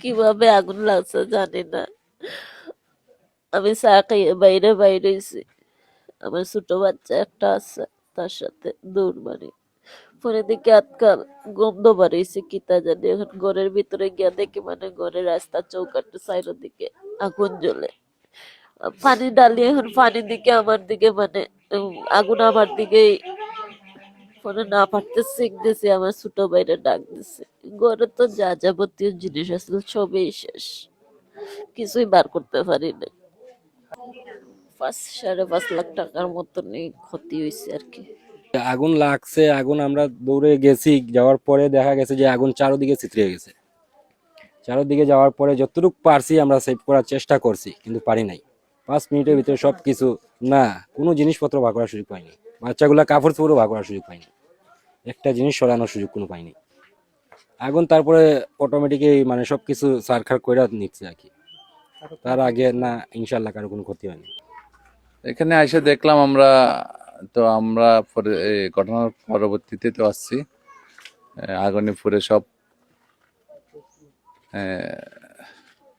কিভাবে আগুন লাগছে জানি না। আমি চা খাইয়ে বাইরে বাইরেছি, আমার ছোট বাচ্চা একটা আছে, তার সাথে দৌড় মারি। পরে দেখি আজকাল গন্ধ বাড়িয়েছে কিতা জানি, এখন ঘরের ভিতরে গিয়া দেখি মানে ঘরের রাস্তা চৌকাঠের সাইডের দিকে আগুন জ্বলে। পানি ডালি, এখন পানি দিকে আমার দিকে মানে আগুন আমার দিকেই। পরে না পারতে সিক দিছে, আমার ছোট ভাইরে ডাক দিছে। ঘরে তো যা যাবতীয় জিনিস আসলে সবই শেষ, কিছুই বার করতে পারি না। 5.5 লাখ টাকার মতনই ক্ষতি হয়েছে আর কি। আগুন লাগছে, আগুন আমরা দৌড়ে গেছি, যাওয়ার পরে দেখা গেছে যে আগুন চারোদিকে ছিতরিয়ে গেছে। চারোদিকে যাওয়ার পরে যতটুকু পারছি আমরা সেভ করার চেষ্টা করছি, কিন্তু পারি নাই। 5 মিনিটের ভিতরে সবকিছু, না কোনো জিনিসপত্র ভাগ করার সুযোগ পাইনি, বাচ্চাগুলা কাপড় চোপড়ও ভাগ করার সুযোগ পাইনি, একটা জিনিস সরানোর সুযোগ কোনো পাইনি। আগুন তারপরে অটোমেটিকই মানে সবকিছু সারখার কইরা নিচ্ছে আর কি। তার আগে না, ইনশাল্লাহ কারো কোনো ক্ষতি হয়নি। এখানে এসে দেখলাম আমরা, তো আমরা এই ঘটনার পরবর্তীতে তো আসছি, আগুনে পুড়ে সব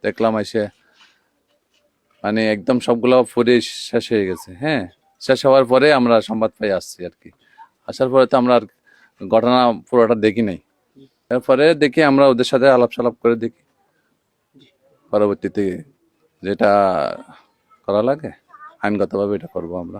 দেখলাম এসে, মানে একদম সবগুলো পুড়ে শেষ হয়ে গেছে। হ্যাঁ, শেষ হওয়ার পরে আমরা সংবাদ পাই আসছি আর কি। আসার পরে তো আমরা আর ঘটনা পুরোটা দেখি নাই। এরপরে দেখি আমরা ওদের সাথে আলাপ সালাপ করে দেখি, পরবর্তীতে যেটা করা লাগে আইনগতভাবে এটা করবো আমরা।